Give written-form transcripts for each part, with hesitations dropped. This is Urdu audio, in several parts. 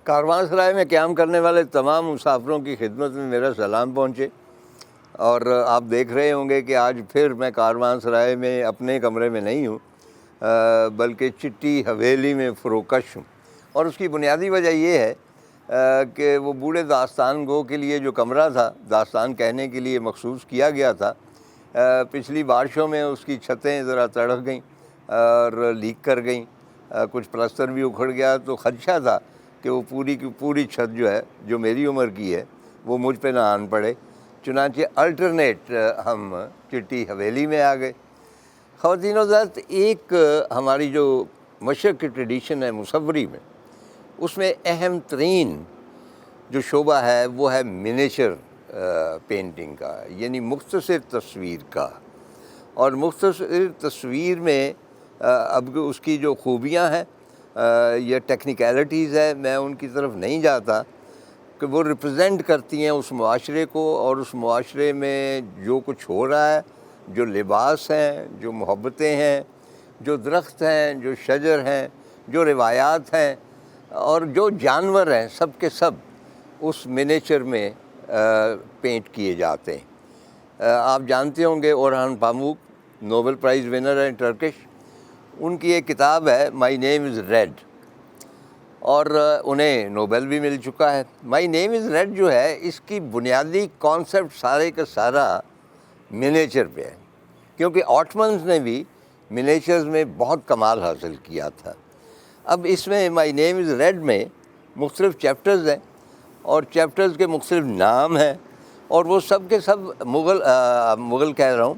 کاروان سرائے میں قیام کرنے والے تمام مسافروں کی خدمت میں میرا سلام پہنچے، اور آپ دیکھ رہے ہوں گے کہ آج پھر میں کاروان سرائے میں اپنے کمرے میں نہیں ہوں، بلکہ چٹی حویلی میں فروکش ہوں۔ اور اس کی بنیادی وجہ یہ ہے کہ وہ بوڑھے داستان گو کے لیے جو کمرہ تھا، داستان کہنے کے لیے مخصوص کیا گیا تھا، پچھلی بارشوں میں اس کی چھتیں ذرا تڑک گئیں اور لیک کر گئیں، کچھ پلستر بھی اکھڑ گیا، تو خدشہ تھا کہ وہ پوری کی پوری چھت جو ہے، جو میری عمر کی ہے، وہ مجھ پہ نہ آن پڑے۔ چنانچہ الٹرنیٹ ہم چٹی حویلی میں آ گئے۔ خواتین و حضرات، ایک ہماری جو مشرق کی ٹریڈیشن ہے مصوری میں، اس میں اہم ترین جو شعبہ ہے وہ ہے منیچر پینٹنگ کا، یعنی مختصر تصویر کا۔ اور مختصر تصویر میں اب اس کی جو خوبیاں ہیں یا ٹیکنیکلٹیز ہے، میں ان کی طرف نہیں جاتا، کہ وہ ریپرزینٹ کرتی ہیں اس معاشرے کو، اور اس معاشرے میں جو کچھ ہو رہا ہے، جو لباس ہیں، جو محبتیں ہیں، جو درخت ہیں، جو شجر ہیں، جو روایات ہیں، اور جو جانور ہیں، سب کے سب اس منیچر میں پینٹ کیے جاتے ہیں۔ آپ جانتے ہوں گے اورہان پاموک نوبل پرائز ونر ہیں ٹرکش، ان کی ایک کتاب ہے مائی نیم از ریڈ، اور انہیں نوبل بھی مل چکا ہے۔ مائی نیم از ریڈ جو ہے، اس کی بنیادی کانسیپٹ سارے کا سارا منیچر پہ ہے، کیونکہ آٹمنز نے بھی منیچرز میں بہت کمال حاصل کیا تھا۔ اب اس میں مائی نیم از ریڈ میں مختلف چیپٹرز ہیں، اور چیپٹرز کے مختلف نام ہیں، اور وہ سب کے سب مغل کہہ رہا ہوں،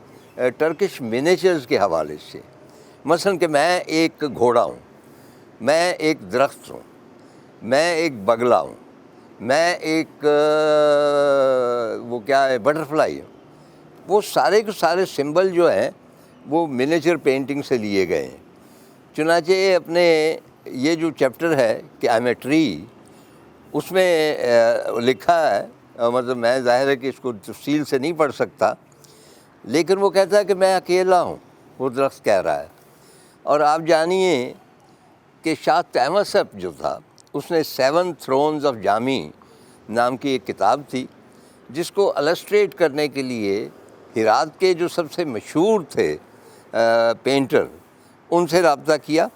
ٹرکش منیچرز کے حوالے سے۔ مثلا کہ میں ایک گھوڑا ہوں، میں ایک درخت ہوں، میں ایک بگلا ہوں، میں ایک وہ کیا ہے بٹرفلائی ہوں۔ وہ سارے کے سارے سمبل جو ہیں وہ منیچر پینٹنگ سے لیے گئے ہیں۔ چنانچہ اپنے یہ جو چیپٹر ہے کہ آئی ایم اے ٹری، اس میں لکھا ہے، مطلب میں ظاہر ہے کہ اس کو تفصیل سے نہیں پڑھ سکتا، لیکن وہ کہتا ہے کہ میں اکیلا ہوں، وہ درخت کہہ رہا ہے۔ اور آپ جانیے کہ شاہ تیماسپ جو تھا، اس نے 7 تھرونز آف جامی نام کی ایک کتاب تھی، جس کو السٹریٹ کرنے کے لیے ہرات کے جو سب سے مشہور تھے پینٹر، ان سے رابطہ کیا،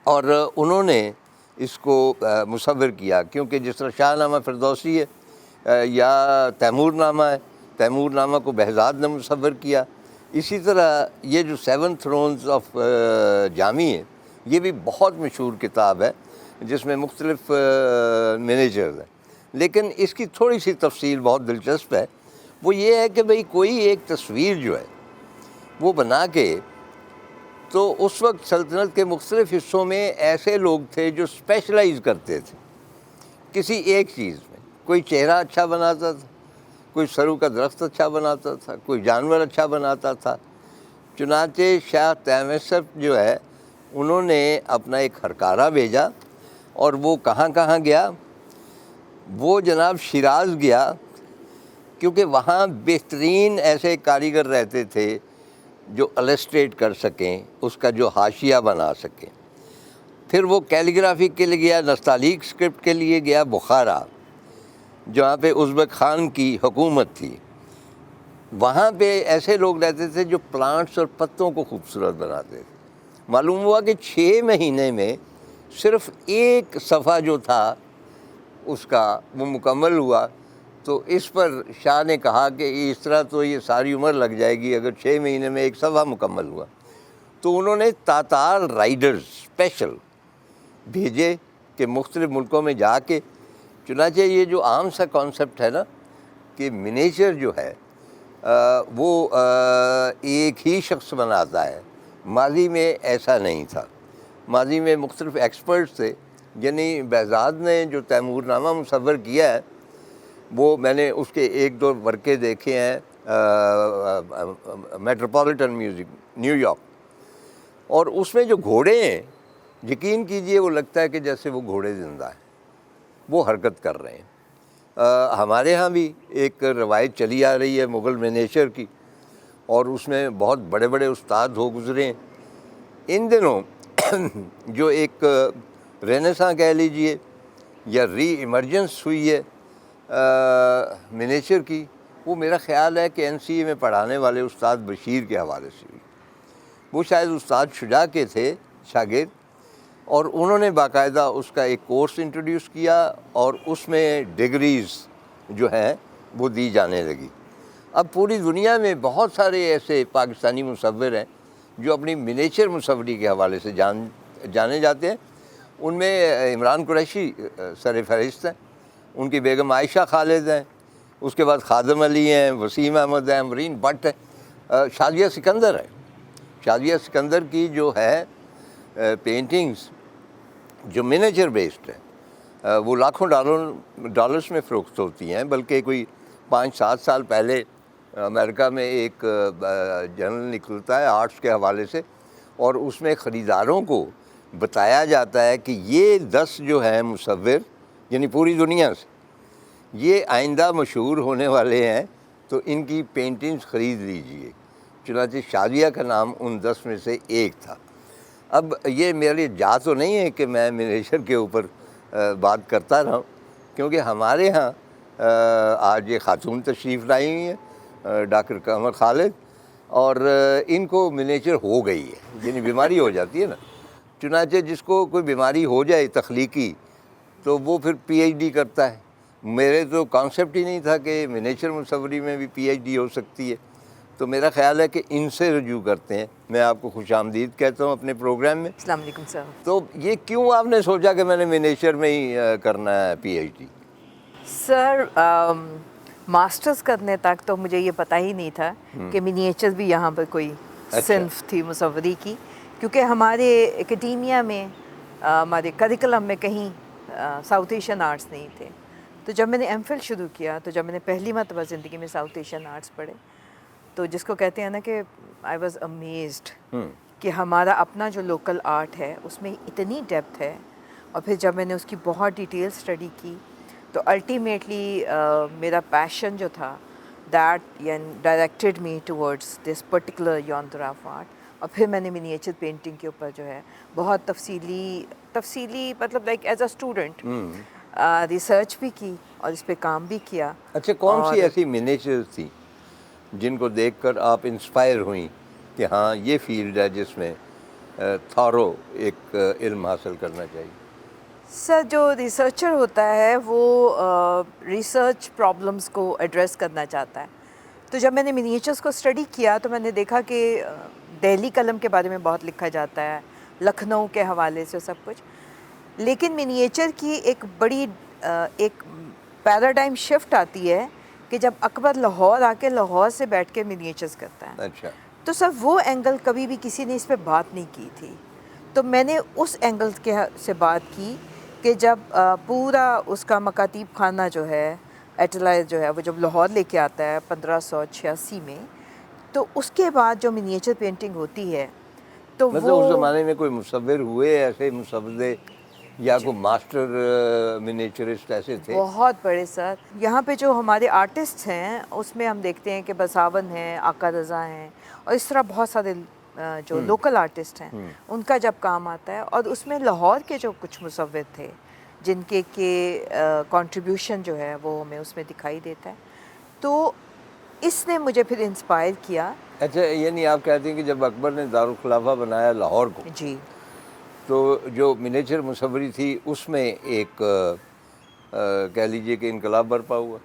اور انہوں نے اس کو مصور کیا، کیونکہ جس طرح شاہ نامہ فردوسی ہے یا تیمور نامہ ہے، تیمور نامہ کو بہزاد نے مصور کیا، اسی طرح یہ جو 7 تھرونز آف جامی ہے، یہ بھی بہت مشہور کتاب ہے، جس میں مختلف منیچرز ہیں۔ لیکن اس کی تھوڑی سی تفصیل بہت دلچسپ ہے، وہ یہ ہے کہ بھئی کوئی ایک تصویر جو ہے وہ بنا کے، تو اس وقت سلطنت کے مختلف حصوں میں ایسے لوگ تھے جو اسپیشلائز کرتے تھے کسی ایک چیز میں۔ کوئی چہرہ اچھا بناتا تھا، کوئی سرو کا درخت اچھا بناتا تھا، کوئی جانور اچھا بناتا تھا۔ چنانچہ شاہ تیماسپ جو ہے، انہوں نے اپنا ایک ہرکارہ بھیجا، اور وہ کہاں کہاں گیا؟ وہ جناب شیراز گیا، کیونکہ وہاں بہترین ایسے کاریگر رہتے تھے جو السٹریٹ کر سکیں، اس کا جو حاشیہ بنا سکیں۔ پھر وہ کیلیگرافی کے لیے گیا، نستعلیق اسکرپٹ کے لیے گیا بخارا، جہاں پہ ازبک خان کی حکومت تھی۔ وہاں پہ ایسے لوگ رہتے تھے جو پلانٹس اور پتوں کو خوبصورت بناتے تھے۔ معلوم ہوا کہ 6 مہینے میں صرف ایک صفحہ جو تھا اس کا وہ مکمل ہوا۔ تو اس پر شاہ نے کہا کہ اس طرح تو یہ ساری عمر لگ جائے گی اگر 6 مہینے میں ایک صفحہ مکمل ہوا۔ تو انہوں نے تاتار رائڈرز اسپیشل بھیجے کہ مختلف ملکوں میں جا کے، چنانچہ یہ جو عام سا کانسیپٹ ہے نا کہ منیچر جو ہے وہ ایک ہی شخص بناتا ہے، ماضی میں ایسا نہیں تھا۔ ماضی میں مختلف ایکسپرٹس تھے، یعنی بہزاد نے جو تیمور نامہ مصور کیا ہے، وہ میں نے اس کے 1-2 ورقے دیکھے ہیں میٹروپولیٹن میوزیم نیو یارک، اور اس میں جو گھوڑے ہیں، یقین کیجئے وہ لگتا ہے کہ جیسے وہ گھوڑے زندہ ہیں، وہ حرکت کر رہے ہیں۔ ہمارے ہاں بھی ایک روایت چلی آ رہی ہے مغل منیچر کی، اور اس میں بہت بڑے بڑے استاد ہو گزرے ہیں۔ ان دنوں جو ایک رینیساں کہہ لیجئے یا ری ایمرجنس ہوئی ہے منیچر کی، وہ میرا خیال ہے کہ این سی اے میں پڑھانے والے استاد بشیر کے حوالے سے ہوئی۔ وہ شاید استاد شجاع کے تھے شاگرد، اور انہوں نے باقاعدہ اس کا ایک کورس انٹروڈیوس کیا اور اس میں ڈگریز جو ہیں وہ دی جانے لگی۔ اب پوری دنیا میں بہت سارے ایسے پاکستانی مصور ہیں جو اپنی منیچر مصوری کے حوالے سے جانے جاتے ہیں۔ ان میں عمران قریشی سر فہرست ہیں، ان کی بیگم عائشہ خالد ہیں، اس کے بعد خادم علی ہیں، وسیم احمد ہیں، امرین بٹ ہے، شادیہ سکندر ہے۔ شادیہ سکندر کی جو ہے پینٹنگز جو منیچر بیسڈ ہے وہ لاکھوں ڈالرز میں فروخت ہوتی ہیں، بلکہ کوئی 5-7 سال پہلے امریکہ میں ایک جرنل نکلتا ہے آرٹس کے حوالے سے، اور اس میں خریداروں کو بتایا جاتا ہے کہ یہ 10 جو ہیں مصور یعنی پوری دنیا سے یہ آئندہ مشہور ہونے والے ہیں، تو ان کی پینٹنگز خرید لیجئے۔ چنانچہ شادیہ کا نام ان 10 میں سے ایک تھا۔ اب یہ میرے لیے جا تو نہیں ہے کہ میں منیچر کے اوپر بات کرتا رہا ہوں، کیونکہ ہمارے ہاں آج یہ خاتون تشریف لائی ہوئی ہیں ڈاکٹر قمر خالد، اور ان کو منیچر ہو گئی ہے، یعنی بیماری ہو جاتی ہے نا۔ چنانچہ جس کو کوئی بیماری ہو جائے تخلیقی تو وہ پھر پی ایچ ڈی کرتا ہے۔ میرے تو کانسیپٹ ہی نہیں تھا کہ منیچر مصوری میں بھی پی ایچ ڈی ہو سکتی ہے، تو میرا خیال ہے کہ ان سے رجوع کرتے ہیں۔ میں آپ کو خوش آمدید کہتا ہوں اپنے پروگرام میں۔ السلام علیکم سر۔ تو یہ کیوں آپ نے سوچا کہ میں نے منیچر میں ہی کرنا ہے پی ایچ ڈی؟ سر ماسٹرز کرنے تک تو مجھے یہ پتہ ہی نہیں تھا کہ منیچر بھی یہاں پر کوئی صنف تھی مصوری کی، کیونکہ ہمارے اکیڈیمیا میں ہمارے کریکلم میں کہیں ساؤتھ ایشین آرٹس نہیں تھے۔ تو جب میں نے ایم فل شروع کیا، تو جب میں نے پہلی مرتبہ زندگی میں ساؤتھ ایشین آرٹس پڑھے، تو جس کو کہتے ہیں نا کہ آئی واز امیزڈ کہ ہمارا اپنا جو لوکل آرٹ ہے اس میں اتنی ڈیپتھ ہے۔ اور پھر جب میں نے اس کی بہت ڈیٹیل اسٹڈی کی تو الٹیمیٹلی میرا پیشن جو تھا that directed me towards this particular genre of art. اور پھر میں نے منیچر پینٹنگ کے اوپر جو ہے بہت تفصیلی مطلب like as a student research بھی کی اور اس پہ کام بھی کیا۔ اچھا، کون سی ایسی منیچر تھی جن کو دیکھ کر آپ انسپائر ہوئیں کہ ہاں یہ فیلڈ ہے جس میں تھارو ایک علم حاصل کرنا چاہیے؟ سر جو ریسرچر ہوتا ہے وہ ریسرچ پرابلمس کو ایڈریس کرنا چاہتا ہے۔ تو جب میں نے منیچرز کو اسٹڈی کیا تو میں نے دیکھا کہ دہلی قلم کے بارے میں بہت لکھا جاتا ہے، لکھنؤ کے حوالے سے سب کچھ، لیکن منیچر کی ایک بڑی ایک پیراڈائم شفٹ آتی ہے کہ جب اکبر لاہور آ کے لاہور سے بیٹھ کے منیچرز کرتا ہے۔ اچھا، تو سر وہ اینگل کبھی بھی کسی نے اس پہ بات نہیں کی تھی، تو میں نے اس اینگل کے سے بات کی کہ جب پورا اس کا مکاتیب خانہ جو ہے ایٹلائے جو ہے وہ جب لاہور لے کے آتا ہے 1586 میں، تو اس کے بعد جو منیچر پینٹنگ ہوتی ہے تو مطلب اس زمانے میں کوئی مصور ہوئے ایسے مسودے یا کوئی ماسٹر منیچرسٹ ایسے تھے؟ بہت بڑے سر۔ یہاں پہ جو ہمارے آرٹسٹ ہیں اس میں ہم دیکھتے ہیں کہ بساون ہیں، آقا رضا ہیں، اور اس طرح بہت سارے جو لوکل آرٹسٹ ہیں ان کا جب کام آتا ہے، اور اس میں لاہور کے جو کچھ مصور تھے جن کے کنٹریبیوشن جو ہے وہ ہمیں اس میں دکھائی دیتا ہے، تو اس نے مجھے پھر انسپائر کیا۔ اچھا، یعنی آپ کہتے ہیں کہ جب اکبر نے دارالخلافہ بنایا لاہور کو، جی، تو جو منیچر مصوری تھی اس میں ایک کہہ لیجئے کہ انقلاب برپا ہوا،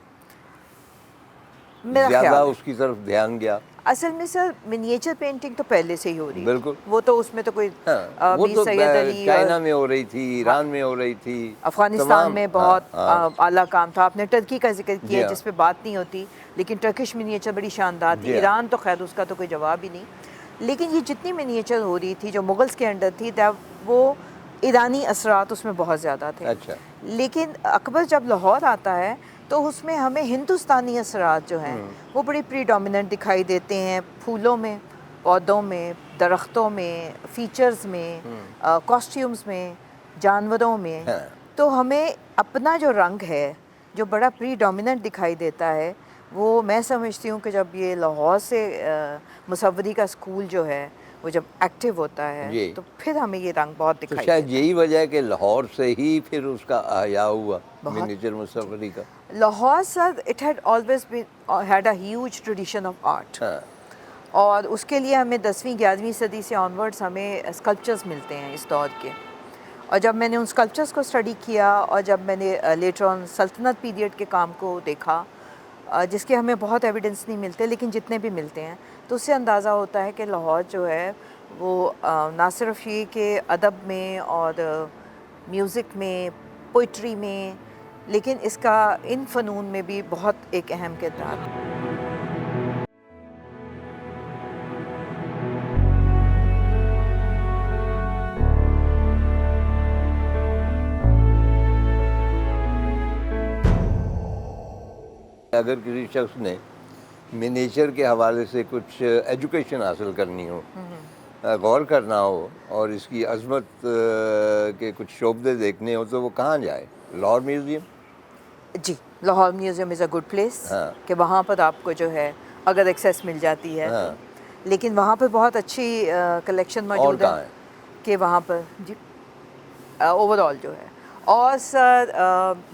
میرا زیادہ خیال ہے اس کی طرف دھیان گیا۔ اصل میں سر منیچر پینٹنگ تو پہلے سے ہی ہو رہی بالکل، تھی، وہ تو اس میں تو کوئی ہاں، وہ میر تو سید علی چائنا میں ہو رہی تھی، ایران میں ہو رہی تھی، افغانستان میں بہت ہاں، اعلیٰ کام تھا۔ آپ نے ٹرکی کا ذکر جی کیا ہاں، جس پہ بات نہیں ہوتی، لیکن ٹرکش منیچر بڑی شاندار تھی۔ جی ہاں، ایران تو خیر اس کا تو کوئی جواب ہی نہیں، لیکن یہ جتنی منیچر ہو رہی تھی جو مغلز کے انڈر تھی وہ ایرانی اثرات اس میں بہت زیادہ تھے۔ اچھا، لیکن اکبر جب لاہور آتا ہے تو اس میں ہمیں ہندوستانی اثرات جو ہیں وہ بڑی پری ڈومیننٹ دکھائی دیتے ہیں، پھولوں میں، پودوں میں، درختوں میں، فیچرز میں، کاسٹیومز میں، جانوروں میں۔ ہاں، تو ہمیں اپنا جو رنگ ہے جو بڑا پری ڈومیننٹ دکھائی دیتا ہے، وہ میں سمجھتی ہوں کہ جب یہ لاہور سے مصوری کا اسکول جو ہے وہ جب ایکٹیو ہوتا ہے جی۔ تو پھر ہمیں یہ رنگ بہت تو دکھائی شاید دیتا یہی وجہ ہے کہ لاہور سے ہی پھر اس کا احیا ہوا بہت۔ منییچر مصوری کا۔ ہے۔ Lahore sir it had always had a huge tradition of art, ہاں اور اس کے لیے ہمیں 10ویں 11ویں صدی سے آنورڈز ہمیں اسکلپچرز ملتے ہیں اس دور کے، اور جب میں نے ان اسکلپچرز کو اسٹڈی کیا اور جب میں نے لیٹر آن سلطنت پیریڈ کے کام کو دیکھا، جس کے ہمیں بہت ایویڈنس نہیں ملتے لیکن جتنے بھی ملتے ہیں تو اس سے اندازہ ہوتا ہے کہ لاہور جو ہے وہ نہ صرف یہ کہ ادب میں اور میوزک میں، پوئٹری میں، لیکن اس کا ان فنون میں بھی بہت ایک اہم کردار ہے۔ اگر کسی شخص نے منییچر کے حوالے سے کچھ ایجوکیشن حاصل کرنی ہو، غور کرنا ہو اور اس کی عظمت کے کچھ شعبے دیکھنے ہو تو وہ کہاں جائے؟ لاہور میوزیم؟ جی، Lahore museum is a good place, ہاں۔ کہ وہاں پر آپ کو جو ہے اگر ایکسیس مل جاتی ہے ہاں۔ لیکن وہاں پہ بہت اچھی کلیکشن اور موجود ہے کہاں ہے؟ کہ وہاں پر جی اوور آل جو ہے، اور سر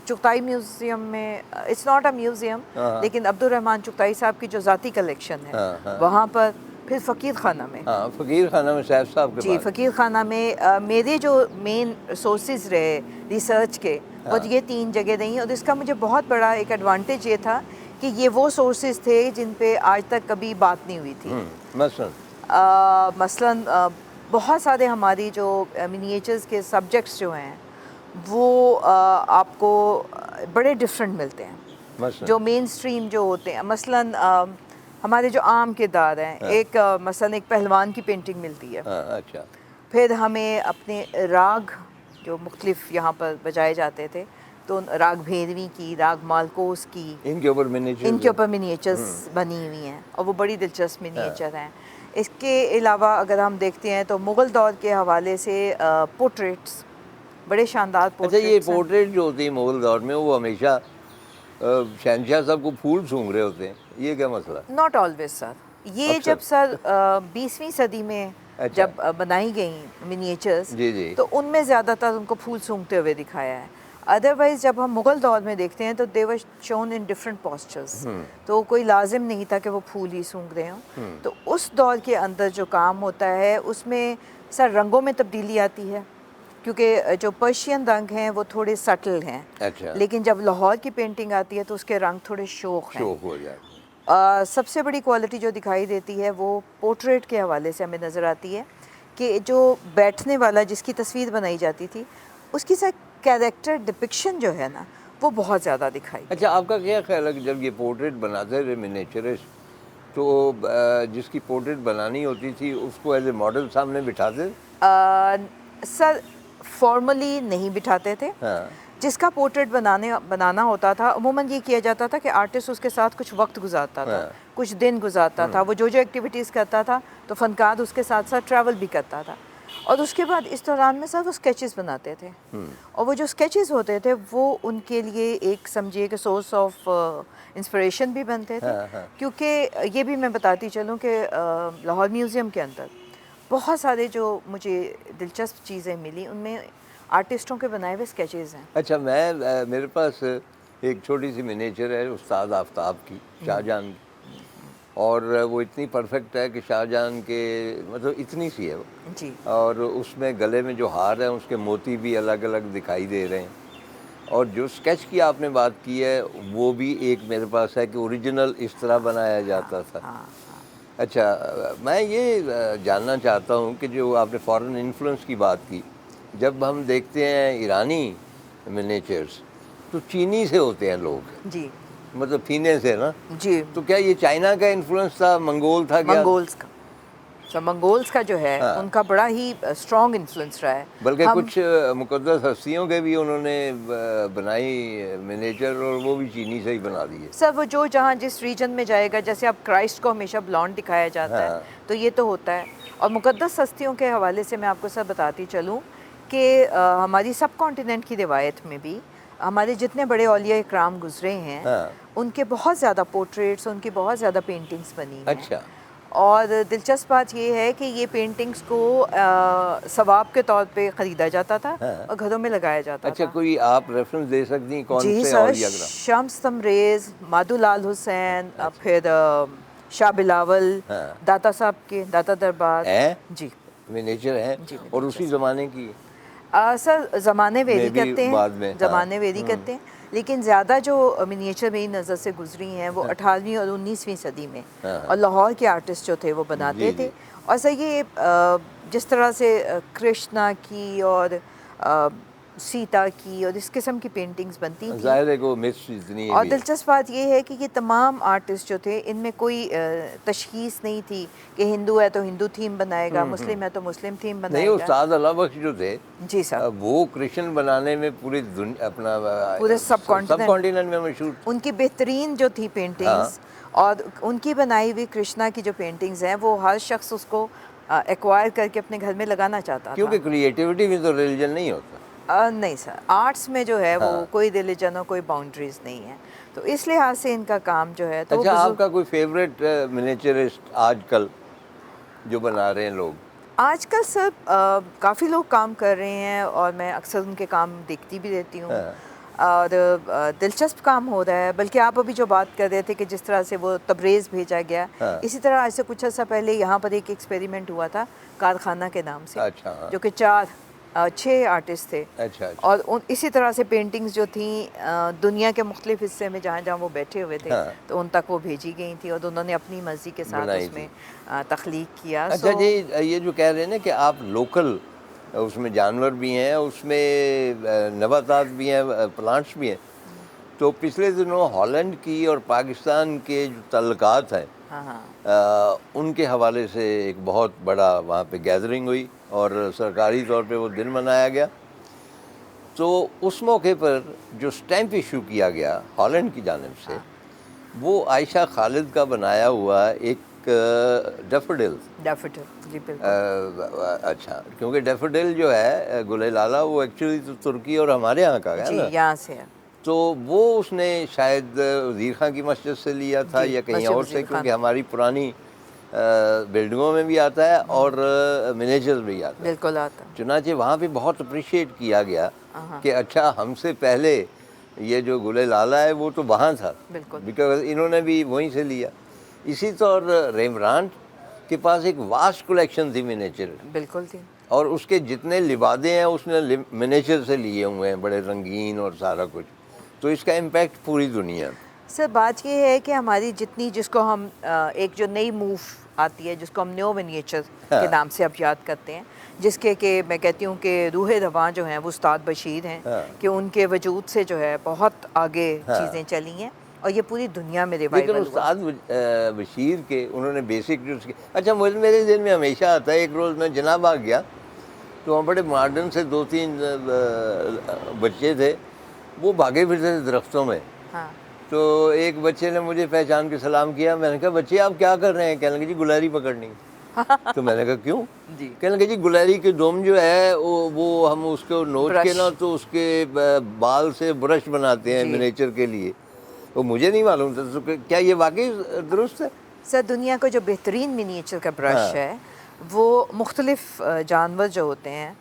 چغتائی میوزیم میں اٹس ناٹ اے میوزیم، ہاں۔ لیکن عبدالرحمٰن چغتائی صاحب کی جو ذاتی کلیکشن ہے ہاں، ہاں۔ وہاں پر، پھر فقیر خانہ میں، ہاں، فقیر خانہ میں صاحب صاحب کے جی پاس۔ فقیر خانہ میں میرے جو مین سورسز رہے ریسرچ کے وہ یہ 3 جگہ رہی، اور اس کا مجھے بہت بڑا ایک ایڈوانٹیج یہ تھا کہ یہ وہ سورسز تھے جن پہ آج تک کبھی بات نہیں ہوئی تھی۔ مثلاً بہت سارے ہماری جو منییچرز کے سبجیکٹس جو ہیں وہ آپ کو بڑے ڈفرینٹ ملتے ہیں، جو مین اسٹریم جو ہوتے ہیں، مثلاً ہمارے جو عام کردار ہیں، ایک مثلاً ایک پہلوان کی پینٹنگ ملتی ہے، اچھا۔ پھر ہمیں اپنے راگ جو مختلف یہاں پر بجائے جاتے تھے، تو راگ بھیروی کی، راگ مالکوس کی، ان کے اوپر منییچرز بنی ہوئی ہیں، اور وہ بڑی دلچسپ منییچر ہیں۔ اس کے علاوہ اگر ہم دیکھتے ہیں تو مغل دور کے حوالے سے پورٹریٹس، بڑے شاندار اچھا، پورٹریٹس یہ پورٹریٹ جو ہوتی ہے مغل دور میں وہ ہمیشہ شہنشاہ صاحب کو پھول سونگ رہے ہوتے ہیں، یہ کیا مسئلہ؟ ناٹ آلویز سر، یہ اکثر۔ جب سر 20ویں صدی میں اچھا۔ جب بنائی گئیں منییچرز جی جی۔ تو ان میں زیادہ تر ان کو پھول سونگتے ہوئے دکھایا ہے، ادروائز جب ہم مغل دور میں دیکھتے ہیں تو دے ور شون ان ڈفرینٹ پوسچرز، تو کوئی لازم نہیں تھا کہ وہ پھول ہی سونگ رہے ہوں۔ تو اس دور کے اندر جو کام ہوتا ہے اس میں سر رنگوں میں تبدیلی آتی ہے، کیونکہ جو پرشین رنگ ہیں وہ تھوڑے سٹل ہیں، اچھا۔ لیکن جب لاہور کی پینٹنگ آتی ہے تو اس کے رنگ تھوڑے شوخ ہیں۔ شوق ہو جائے۔ سب سے بڑی کوالٹی جو دکھائی دیتی ہے وہ پورٹریٹ کے حوالے سے ہمیں نظر آتی ہے، کہ جو بیٹھنے والا جس کی تصویر بنائی جاتی تھی اس کی سر کیریکٹر ڈپکشن جو ہے نا وہ بہت زیادہ دکھائی۔ اچھا، آپ کا کیا خیال ہے کہ جب یہ پورٹریٹ بناتے تھے منییچرسٹ تو جس کی پورٹریٹ بنانی ہوتی تھی اس کو ایز اے ماڈل سامنے بٹھاتے تھے؟ سر فارملی نہیں بٹھاتے تھے، ہاں۔ جس کا پورٹریٹ بنانا ہوتا تھا عموماً یہ کیا جاتا تھا کہ آرٹسٹ اس کے ساتھ کچھ وقت گزارتا تھا، کچھ دن گزارتا تھا، وہ جو ایکٹیویٹیز کرتا تھا تو فنکار اس کے ساتھ ساتھ ٹریول بھی کرتا تھا، اور اس کے بعد اس دوران میں سر وہ اسکیچز بناتے تھے، اور وہ جو اسکیچز ہوتے تھے وہ ان کے لیے ایک سمجھیے کہ سورس آف انسپریشن بھی بنتے تھے، کیونکہ یہ بھی میں بتاتی چلوں کہ لاہور میوزیم کے اندر بہت سارے جو مجھے دلچسپ چیزیں ملی ان میں آرٹسٹوں کے بنائے ہوئے اسکیچز ہیں۔ اچھا، میرے پاس ایک چھوٹی سی منییچر ہے استاد آفتاب کی، شاہ جہاں کی، اور وہ اتنی پرفیکٹ ہے کہ شاہ جہاں کے مطلب اتنی سی ہے وہ، جی، اور اس میں گلے میں جو ہار ہے اس کے موتی بھی الگ الگ دکھائی دے رہے ہیں، اور جو اسکیچ کی آپ نے بات کی ہے وہ بھی ایک میرے پاس ہے کہ اوریجنل اس طرح بنایا جاتا تھا۔ اچھا، میں یہ جاننا چاہتا ہوں کہ جو آپ نے فارن انفلوئنس کی بات کی، جب ہم دیکھتے ہیں ایرانی منییچرس تو چینی سے ہوتے ہیں لوگ، جی، مطلب پینے سے نا، جی، تو کیا یہ چائنا کا انفلوئنس تھا، منگول تھا کیا؟ منگولز کا، سر منگولز کا جو ہے ان کا بڑا ہی اسٹرانگ انفلوئنس رہا ہے، بلکہ کچھ مقدس ہستیوں کے بھی انہوں نے بنائی منییچر اور وہ بھی چینی سے ہی بنا دیے۔ سر وہ جو جہاں جس ریجن میں جائے گا، جیسے اب کرائسٹ کو ہمیشہ بلانڈ دکھایا جاتا ہے تو یہ تو ہوتا ہے، اور مقدس ہستیوں کے حوالے سے میں آپ کو سر بتاتی چلوں کہ ہماری سب کانٹیننٹ کی روایت میں بھی ہمارے جتنے بڑے اولیاء اکرام گزرے ہیں ان کے بہت زیادہ پورٹریٹس، ان کی بہت زیادہ پینٹنگز بنی ہیں۔ اچھا، اور دلچسپ بات یہ ہے کہ یہ پینٹنگز کو ثواب کے طور پہ خریدا جاتا تھا اور گھروں میں لگایا جاتا اچھا تھا. کوئی آپ ریفرنس دے سکتی ہیں کون جی سے سر, اولیاء کرام؟ شمس تبریز, مادھو لال حسین, پھر شاہ بلاول, داتا صاحب کے داتا دربار. جی منیچر ہیں جی اور اسی زمانے کی سر زمانے ویری بھی کرتے بعد ہیں, میں زمانے ویری کرتے ہیں, لیکن زیادہ جو منیچر میری نظر سے گزری ہیں وہ 18ویں اور 19ویں صدی میں, اور لاہور کے آرٹسٹ جو تھے وہ بناتے تھے. اور سر یہ جس طرح سے کرشنا کی اور سیتا کی اور اس قسم کی پینٹنگز بنتی تھیں, ظاہر ہے کہ وہ مسٹ اتنی اور بھی ہے. دلچسپ بات یہ ہے کہ یہ تمام آرٹسٹ جو تھے ان میں کوئی تشخیص نہیں تھی کہ ہندو ہے تو ہندو تھیم بنائے گا, مسلم ہے تو مسلم تھیم نہیں, بنائے گا. استاد اللہ بخش جو تھے جی سر, وہ کرشن بنانے میں پوری اپنا پورے سب کانٹیننٹ میں مشہور تھے. ان کی بہترین جو تھی پینٹنگز, اور ان کی بنائی ہوئی کرشنا کی جو پینٹنگز ہیں وہ ہر شخص اس کو ایکوائر کر کے اپنے گھر میں لگانا چاہتا تھا. کیونکہ کریٹیوٹی میں تو ریلیجن نہیں ہوتا. نہیں سر, آرٹس میں جو ہے وہ کوئی ریلیجن اور کوئی باؤنڈریز نہیں ہے, تو اس لحاظ سے ان کا کام جو ہے. تو اچھا, آپ کا کوئی فیوریٹ منیچرسٹ آج کل جو بنا رہے ہیں لوگ؟ آج کل سر کافی لوگ کام کر رہے ہیں اور میں اکثر ان کے کام دیکھتی بھی رہتی ہوں, اور دلچسپ کام ہو رہا ہے. بلکہ آپ ابھی جو بات کر رہے تھے کہ جس طرح سے وہ تبریز بھیجا گیا, اسی طرح ایسے کچھ عرصہ پہلے یہاں پر ایک ایکسپیریمنٹ ہوا تھا کارخانہ کے نام سے, جو کہ 6 آرٹسٹ تھے, اور اسی طرح سے پینٹنگز جو تھیں دنیا کے مختلف حصے میں جہاں جہاں وہ بیٹھے ہوئے تھے تو ان تک وہ بھیجی گئی تھیں, اور انہوں نے اپنی مرضی کے ساتھ اس میں تخلیق کیا. اچھا جی, یہ جو کہہ رہے ہیں نا کہ آپ لوکل, اس میں جانور بھی ہیں, اس میں نباتات بھی ہیں, پلانٹس بھی ہیں, تو پچھلے دنوں ہالینڈ کی اور پاکستان کے جو تعلقات ہیں ان کے حوالے سے ایک بہت بڑا وہاں پہ گیدرنگ ہوئی اور سرکاری طور پہ وہ دن منایا گیا. تو اس موقع پر جو سٹیمپ ایشو کیا گیا ہالینڈ کی جانب سے, وہ عائشہ خالد کا بنایا ہوا ایک ڈیفوڈل. جی بالکل. اچھا, کیونکہ ڈیفوڈل جو ہے گل لالا وہ ایکچولی تو ترکی اور ہمارے یہاں کا ہے جی, نا, یہاں سے ہے. تو وہ اس نے شاید وزیر خان کی مسجد سے لیا تھا یا کہیں اور سے, کیونکہ ہماری پرانی بلڈنگوں میں بھی آتا ہے اور منیچرز بھی آتا ہے. بالکل آتا. چنانچہ وہاں پہ بہت اپریشیٹ کیا گیا کہ اچھا ہم سے پہلے یہ جو گل لالا ہے وہ تو وہاں تھا, بیکاز انہوں نے بھی وہیں سے لیا. اسی طور ریمبرانٹ کے پاس ایک واسٹ کلیکشن تھی منیچر, بالکل تھی, اور اس کے جتنے لبادے ہیں اس نے منیچر سے لیے ہوئے ہیں, بڑے رنگین اور سارا کچھ. تو اس کا امپیکٹ پوری دنیا. سر بات یہ ہے کہ ہماری جتنی, جس کو ہم ایک جو نئی موو آتی ہے جس کو ہم نیو منیچر کے نام سے اب یاد کرتے ہیں, جس کے کہ میں کہتی ہوں کہ روح رواں جو ہیں وہ استاد بشیر ہیں, کہ ان کے وجود سے جو ہے بہت آگے چیزیں چلی ہیں اور یہ پوری دنیا میں ریوائول ہوا. لیکن استاد بشیر کے انہوں نے بیسک جو اچھا, میرے ذہن میں ہمیشہ آتا ہے, ایک روز میں جناب آ گیا تو وہاں بڑے ماڈرن سے 2-3 بچے تھے, وہ بھاگے پھرتے تھے درختوں میں. تو ایک بچے نے مجھے پہچان کے سلام کیا. میں نے کہا بچے آپ کیا کر رہے ہیں؟ کہنے لگے جی گلہری پکڑنی. تو میں نے کہا کیوں؟ کہنے لگے جی گلہری کے دوم جو ہے وہ ہم اس کو نوچ کے نا تو اس کے بال سے برش بناتے ہیں منیچر کے لیے. وہ مجھے نہیں معلوم تھا. تو کیا یہ واقعی درست ہے؟ سر دنیا کا جو بہترین منیچر کا برش ہے وہ مختلف جانور جو ہوتے ہیں,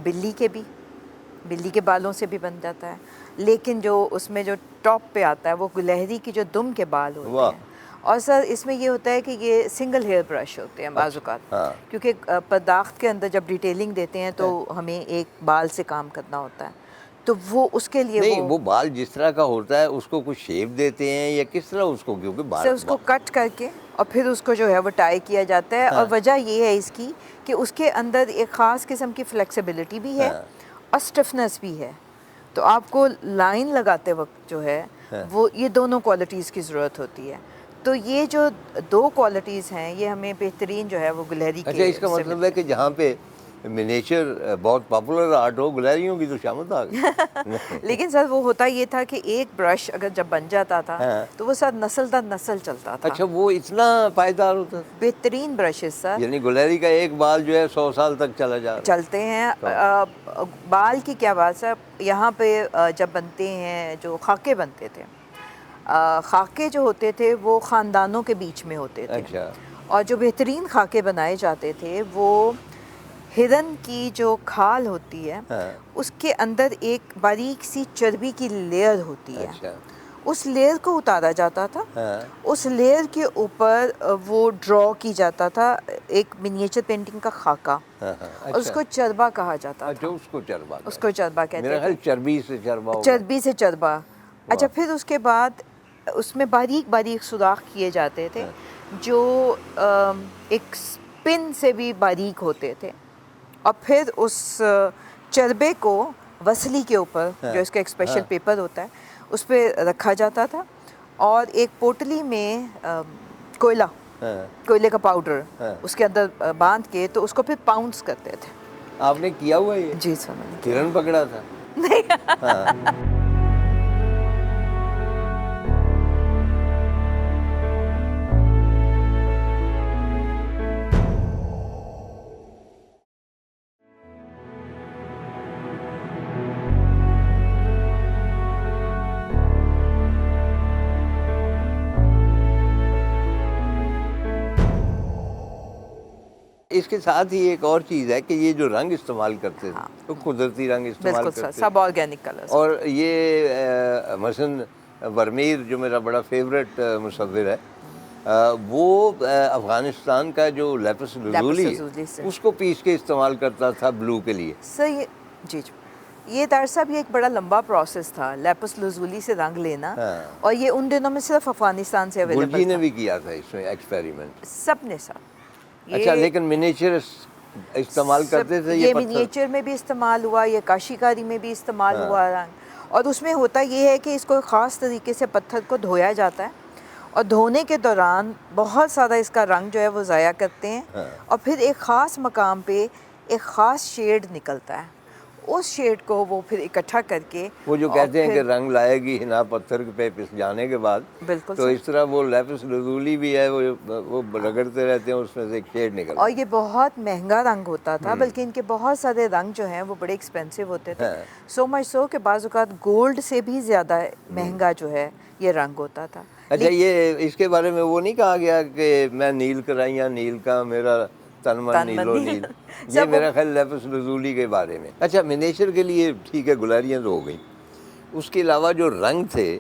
بلی کے بالوں سے بھی بن جاتا ہے, لیکن جو اس میں جو ٹاپ پہ آتا ہے وہ گلہری کی جو دم کے بال ہوتے ہیں. اور سر اس میں یہ ہوتا ہے کہ یہ سنگل ہیئر برش ہوتے ہیں بعض اوقات, کیونکہ پرداخت کے اندر جب ڈیٹیلنگ دیتے ہیں تو ہمیں ایک بال سے کام کرنا ہوتا ہے, تو وہ اس کے لیے نہیں, وہ بال جس طرح کا ہوتا ہے اس کو کچھ شیپ دیتے ہیں یا کس طرح اس کو, کیونکہ بال سر اس کو کٹ کر کے اور پھر اس کو جو ہے وہ ٹائی کیا جاتا ہے. اور وجہ یہ ہے اس کی کہ اس کے اندر ایک خاص قسم کی فلیکسیبلٹی بھی ہے اور اسٹفنس بھی ہے. تو آپ کو لائن لگاتے وقت جو ہے وہ یہ دونوں کوالٹیز کی ضرورت ہوتی ہے. تو یہ جو 2 کوالٹیز ہیں یہ ہمیں بہترین جو ہے وہ گلہری کی. اچھا, اس کا مطلب ہے کہ جہاں پہ منیچر بہت پاپولر آرٹ ہو, گلہریوں کی تو شامت آ گئی. لیکن سر وہ ہوتا یہ تھا کہ ایک برش اگر جب بن جاتا تھا تو وہ سر نسل در نسل چلتا تھا. اچھا, وہ اتنا پائیدار ہوتا تھا؟ بہترین برشز سر, یعنی گلہری کا ایک بال جو ہے 100 سال تک چلا جا رہا چلتے ہیں. بال کی کیا بات سر, یہاں پہ جب بنتے ہیں جو خاکے بنتے تھے, خاکے جو ہوتے تھے وہ خاندانوں کے بیچ میں ہوتے تھے, اور جو بہترین خاکے بنائے جاتے تھے وہ ہرن کی جو کھال ہوتی ہے اس کے اندر ایک باریک سی چربی کی لیئر ہوتی ہے، اس لیئر کو اتارا جاتا تھا، اس لیئر کے اوپر وہ ڈرا کی جاتا تھا ایک منیچر پینٹنگ کا خاکہ، اس کو چربا کہا جاتا تھا، اس کو چربا کہتے تھے، چربی سے چربا۔ اچھا پھر اس کے بعد اس میں باریک باریک سوراخ کیے جاتے تھے جو ایک سپن سے بھی باریک ہوتے تھے، اور پھر اس چربے کو وصلی کے اوپر جو اس کا ایک اسپیشل پیپر ہوتا ہے اس پہ رکھا جاتا تھا، اور ایک پوٹلی میں کوئلے کا پاؤڈر اس کے اندر باندھ کے تو اس کو پھر پاؤنڈز کرتے تھے۔ آپ نے کیا ہوا یہ؟ جی سر، میں نے کیا۔ ہرن پکڑا تھا؟ نہیں۔ اس کے ساتھ ہی ایک اور چیز ہے کہ یہ جو رنگ استعمال کرتے تھے وہ قدرتی رنگ استعمال بالکل کرتے سب آرگینک کلرز، اور یہ مثلاً ورمیر جو میرا بڑا فیوریٹ مصور ہے وہ افغانستان کا جو لیپس لزولی ہے اس کو پیس کے استعمال کرتا تھا بلو کے لیے۔ سر جی یہ طارق صاحب یہ ایک بڑا لمبا پروسیس تھا لیپس لزولی سے رنگ لینا، اور یہ ان دنوں میں صرف افغانستان سے اویلیبل تھا۔ گلجی نے بھی کیا تھا اس میں ایکسپیریمنٹ، سب نے سب۔ اچھا لیکن منیچر استعمال کرتے تھے یہ منیچر میں بھی استعمال ہوا، یہ کاشیکاری میں بھی استعمال ہوا رنگ، اور اس میں ہوتا یہ ہے کہ اس کو خاص طریقے سے پتھر کو دھویا جاتا ہے، اور دھونے کے دوران بہت زیادہ اس کا رنگ جو ہے وہ ضائع کرتے ہیں، اور پھر ایک خاص مقام پہ ایک خاص شیڈ نکلتا ہے، اس شیڈ کو وہ پھر اکٹھا کر کے وہ جو کہتے ہیں کہ رنگ لائے گی ہنا پتھر پہ پس جانے کے بعد، بالکل تو اس طرح وہ لیپس لزولی بھی ہے وہ رگڑتے رہتے ہیں، اس میں سے ایک شیڈ نکلتا ہے، اور یہ بہت مہنگا رنگ ہوتا تھا، بلکہ ان کے بہت سارے رنگ جو ہیں وہ بڑے ایکسپینسو ہوتے تھے، سو مچ سو کہ بعض اوقات گولڈ سے بھی زیادہ مہنگا جو ہے یہ رنگ ہوتا تھا۔ اچھا یہ اس کے بارے میں وہ نہیں کہا گیا کہ میں نیل کرائیاں نیل کا میرا تن من نیلو نیل، یہ میرا خیال لیپس لزولی کے بارے میں۔ اچھا منیچر کے لیے ٹھیک ہے گلاریاں تو ہو گئیں، اس کے علاوہ جو رنگ تھے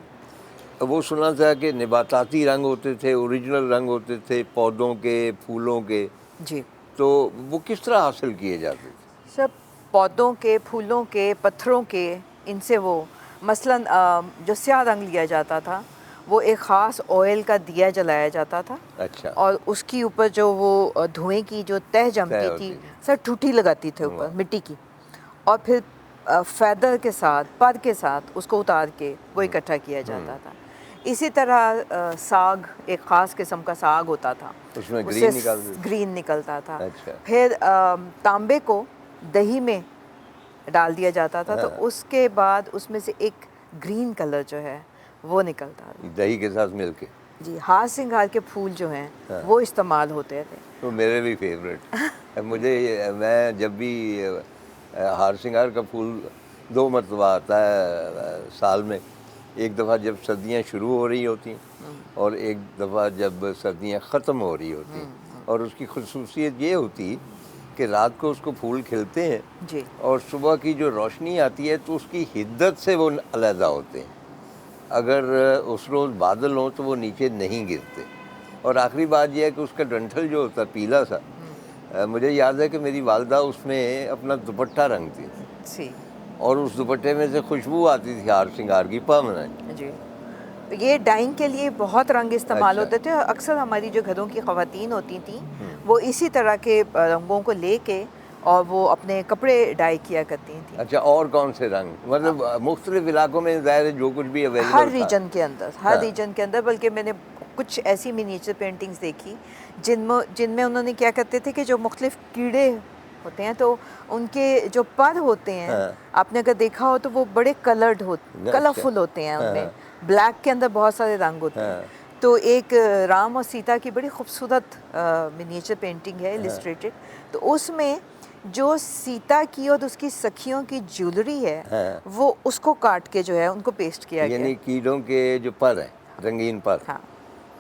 وہ سنا تھا کہ نباتاتی رنگ ہوتے تھے، اوریجنل رنگ ہوتے تھے پودوں کے پھولوں کے، جی تو وہ کس طرح حاصل کیے جاتے تھے؟ سب پودوں کے، پھولوں کے، پتھروں کے، ان سے وہ مثلاً جو سیاہ رنگ لیا جاتا تھا وہ ایک خاص آئل کا دیا جلایا جاتا تھا، اچھا، اور اس کی اوپر جو وہ دھوئیں کی جو تہ جمتی تھی سر ٹھوٹی لگاتی تھے اوپر مٹی کی، اور پھر فیدر کے ساتھ پر کے ساتھ اس کو اتار کے وہ اکٹھا کیا جاتا تھا۔ اسی طرح ساگ، ایک خاص قسم کا ساگ ہوتا تھا، اس میں گرین نکلتا تھا، اچھا، پھر تانبے کو دہی میں ڈال دیا جاتا تھا تو اس کے بعد اس میں سے ایک گرین کلر جو ہے وہ نکلتا تھا دہی کے ساتھ مل کے۔ جی ہار سنگھار کے پھول جو ہیں وہ استعمال ہوتے تھے، تو میرے بھی فیوریٹ مجھے، میں جب بھی ہار سنگھار کا پھول 2 مرتبہ آتا ہے سال میں، ایک دفعہ جب سردیاں شروع ہو رہی ہوتی ہیں اور ایک دفعہ جب سردیاں ختم ہو رہی ہوتی ہیں، اور اس کی خصوصیت یہ ہوتی کہ رات کو اس کو پھول کھلتے ہیں جی، اور صبح کی جو روشنی آتی ہے تو اس کی حدت سے وہ علیحدہ ہوتے ہیں، اگر اس روز بادل ہوں تو وہ نیچے نہیں گرتے، اور آخری بات یہ ہے کہ اس کا ڈنٹھل جو ہوتا ہے پیلا سا، مجھے یاد ہے کہ میری والدہ اس میں اپنا دوپٹہ رنگتی تھی، اور اس دوپٹے میں سے خوشبو آتی تھی ہار سنگھار کی پرماننٹ۔ جی یہ ڈائنگ کے لیے بہت رنگ استعمال ہوتے تھے، اکثر ہماری جو گھروں کی خواتین ہوتی تھیں وہ اسی طرح کے رنگوں کو لے کے اور وہ اپنے کپڑے ڈائی کیا کرتی تھیں۔ اچھا اور کون سے رنگ؟ مطلب مختلف علاقوں میں ظاہر ہے جو کچھ بھی اویلیبل تھا، ہر ریجن کے اندر، بلکہ میں نے کچھ ایسی منیچر پینٹنگز دیکھی جن میں انہوں نے کیا کرتے تھے کہ جو مختلف کیڑے ہوتے ہیں تو ان کے جو پر ہوتے ہیں آپ نے اگر دیکھا ہو تو وہ بڑے کلرفل ہوتے ہیں، ان میں بلیک کے اندر بہت سارے رنگ ہوتے ہیں، تو ایک رام اور سیتا کی بڑی خوبصورت منیچر پینٹنگ ہے السٹریٹڈ، تو اس میں جو سیتا کی اور اس کی سکھیوں کی جیولری ہے وہ اس کو کاٹ کے جو ہے ان کو پیسٹ کیا گیا، یعنی کیڑوں کے جو پر ہیں رنگین پر،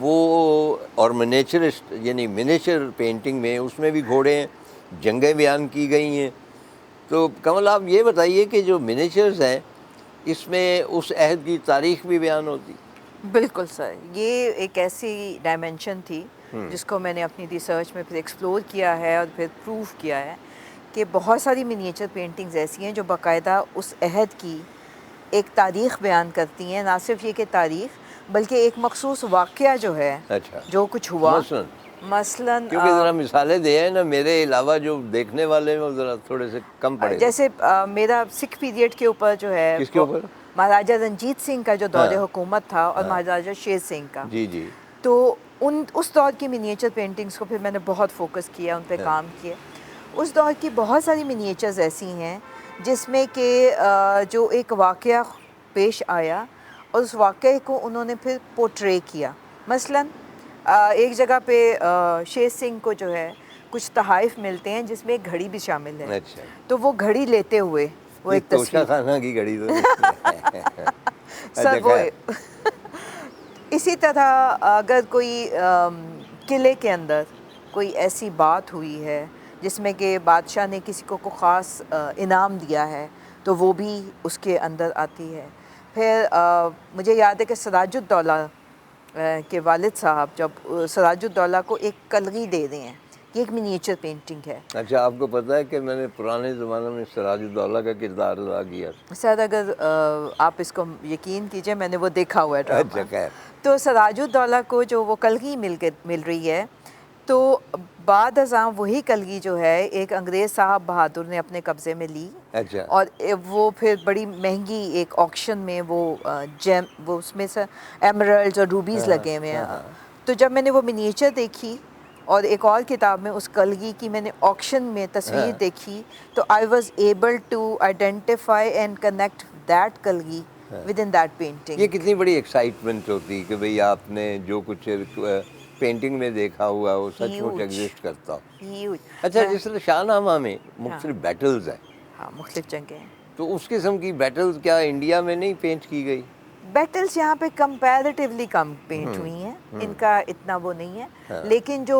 وہ اور منیچرسٹ یعنی منیچر پینٹنگ میں اس میں بھی گھوڑے ہیں، جنگیں بیان کی گئی ہیں. تو کمل آپ یہ بتائیے کہ جو منیچرز ہیں اس میں اس عہد کی تاریخ بھی بیان ہوتی؟ بالکل سر، یہ ایک ایسی ڈائمینشن تھی جس کو میں نے اپنی ریسرچ میں پھر ایکسپلور کیا ہے اور پھر پروف کیا ہے کہ بہت ساری منیچر پینٹنگز ایسی ہیں جو باقاعدہ اس عہد کی ایک تاریخ بیان کرتی ہیں. نہ صرف یہ کہ تاریخ بلکہ ایک مخصوص واقعہ جو ہے اچھا، جو کچھ ہوا، مثلاً کیونکہ ذرا مثالیں دے ہیں نا، میرے علاوہ جو دیکھنے والے ہیں وہ ذرا تھوڑے سے کم پڑے. جیسے میرا سکھ پیریڈ کے اوپر جو ہے کس کے اوپر؟ مہاراجہ رنجیت سنگھ کا جو دور ہاں حکومت تھا اور مہاراجہ شیر سنگھ کا. جی جی. تو اس دور کی منیچر پینٹنگز کو پھر میں نے بہت فوکس کیا، ان پہ کام کیا. اس دور کی بہت ساری منیچرز ایسی ہیں جس میں کہ جو ایک واقعہ پیش آیا اور اس واقعے کو انہوں نے پھر پورٹرے کیا. مثلاً ایک جگہ پہ شیر سنگھ کو جو ہے کچھ تحائف ملتے ہیں جس میں ایک گھڑی بھی شامل ہے. اچھا، تو وہ گھڑی لیتے ہوئے وہ ایک توشہ تصویر خانہ کی گھڑی تو سر وہ اسی طرح اگر کوئی قلعے کے اندر کوئی ایسی بات ہوئی ہے جس میں کہ بادشاہ نے کسی کو خاص انعام دیا ہے تو وہ بھی اس کے اندر آتی ہے. پھر مجھے یاد ہے کہ سراج الدولہ کے والد صاحب جب سراج الدولہ کو ایک کلغی دے رہے ہیں، یہ ایک منیچر پینٹنگ ہے. اچھا، آپ کو پتہ ہے کہ میں نے پرانے زمانے میں سراج الدولہ کا کردار ادا کیا. سر اگر آپ اس کو یقین کیجئے میں نے وہ دیکھا ہوا ہے اچھا، ڈرامہ. خیر. تو سراج الدولہ کو جو وہ کلگی مل رہی ہے تو بعد ازاں وہی کلگی جو ہے ایک انگریز صاحب بہادر نے اپنے قبضے میں لی. اچھا. اور وہ پھر بڑی مہنگی ایک آکشن میں وہ وہ اس میں سے ایمرلڈز اور روبیز لگے ہوئے ہیں. تو جب میں نے وہ منیچر دیکھی اور ایک اور کتاب میں اس کلگی کی میں نے آکشن میں تصویر دیکھی تو I was able to identify and connect that کلگی ود ان دیٹ پینٹنگ. یہ کتنی بڑی ایکسائٹمنٹ ہوتی کہ بھئی آپ نے جو کچھ پینٹنگ میں دیکھا ہوا وہ سچ مچ ایگزسٹ کرتا ہو. اچھا، جس طرح شاہ نامہ میں مختلف بیٹلز ہیں، ہاں مختلف جنگیں ہیں، تو اس قسم کی بیٹلز کیا انڈیا میں نہیں پینٹ کی گئی؟ بیٹلز یہاں پہ کمپیریٹیولی کم پینٹ ہوئی ہیں، ان کا اتنا وہ نہیں ہے. لیکن جو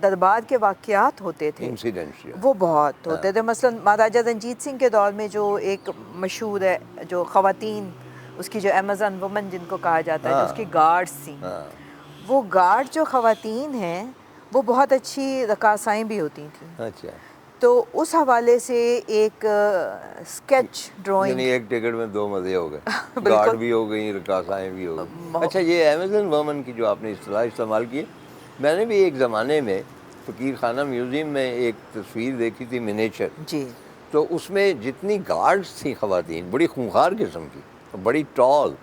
دربار کے واقعات ہوتے تھے انسیڈنٹس وہ بہت ہوتے تھے. مثلاً مہاراجہ رنجیت سنگھ کے دور میں جو ایک مشہور ہے جو خواتین اس کی جو ایمیزون وومن جن کو کہا جاتا ہے جو اس کی گارڈز تھیں، وہ گارڈ جو خواتین ہیں وہ بہت اچھی رقاصائیں بھی ہوتی تھیں. اچھا، تو اس حوالے سے ایک اسکیچ ڈرائنگ، یعنی ایک ٹکٹ میں دو مزے ہو گئے، گارڈ بھی ہو گئیں، رقاصائیں بھی ہو گئیں. اچھا، یہ ایمیزون وومن کی جو آپ نے اصطلاح استعمال کی، میں نے بھی ایک زمانے میں فقیر خانہ میوزیم میں ایک تصویر دیکھی تھی منیچر. جی. تو اس میں جتنی گارڈز تھیں خواتین بڑی خونخوار قسم کی، بڑی ٹال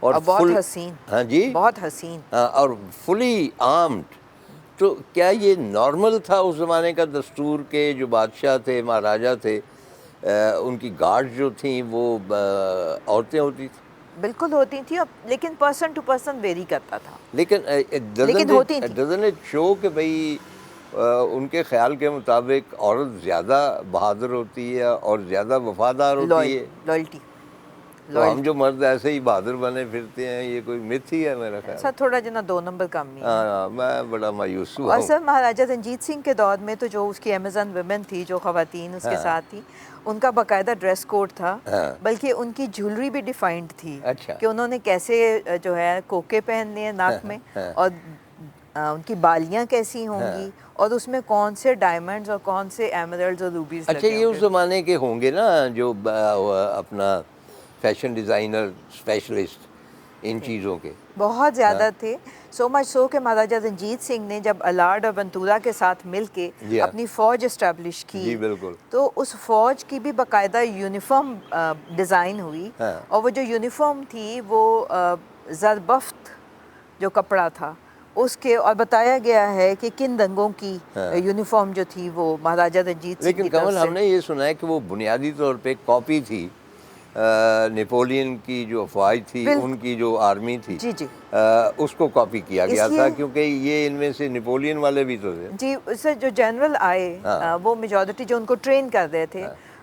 اور بہت حسین. ہاں جی، بہت حسین اور فلی آرمڈ. تو کیا یہ نارمل تھا اس زمانے کا دستور کہ جو بادشاہ تھے، مہاراجہ تھے، ان کی گارڈ جو تھیں وہ عورتیں ہوتی تھیں؟ بالکل ہوتی تھیں، لیکن پرسن ٹو پرسن ویری کرتا تھا. لیکن ہوتی تھیں. ڈزنٹ اٹ شو کہ بھئی ان کے خیال کے مطابق عورت زیادہ بہادر ہوتی ہے اور زیادہ وفادار ہوتی ہے؟ لائلٹی. تو ہم جو مرد ایسے ہی بہادر بنے پھرتے ہیں، یہ کوئی متھ ہی ہے میرا خیال. سر تھوڑا جنا 2 نمبر کم ہی ہے. میں بڑا مایوس ہوا اور ہوں. سر مہاراجہ رنجیت سنگھ کے دور میں تو جو اس کی ایمیزون ویمن تھی، جو خواتین اس کے ساتھ تھی، ان کا باقاعدہ ڈریس کوڈ تھا، بلکہ ان کی جولری بھی ڈیفائنڈ تھی کہ انہوں نے کیسے جو ہے کوکے پہننے ہیں ناک میں، اور ان کی بالیاں کیسی ہوں گی، اور اس میں کون سے ڈائمنڈز اور کون سے ایمرلڈز اور روبیز لگے. اچھا، یہ اس زمانے کے ہوں گے نا جو اپنا فیشن ڈیزائنر اسپیشلسٹ ان چیزوں کے بہت زیادہ تھے. سو مچ سو کہ مہاراجہ رنجیت سنگھ نے جب الارڈ اور بنتورا کے ساتھ مل کے اپنی فوج اسٹیبلش کی، جی بالکل، تو اس فوج کی بھی باقاعدہ یونیفارم ڈیزائن ہوئی. اور وہ جو یونیفارم تھی وہ زربفت جو کپڑا تھا اس کے، اور بتایا گیا ہے کہ کن رنگوں کی یونیفارم جو تھی وہ مہاراجہ رنجیت سنگھ کی طرف سے. لیکن کمل ہم نے یہ سنا ہے کہ وہ بنیادی طور پہ کاپی تھی نیپولین کی جو افواج تھی، ان کی جو آرمی تھی، جی جی، اس کو کاپی کیا گیا تھا، کیونکہ یہ ان میں سے نیپولین والے بھی تو تھے. جی. اس سے جو جنرل آئے وہ میجورٹی جو ان کو ٹرین کر رہے تھے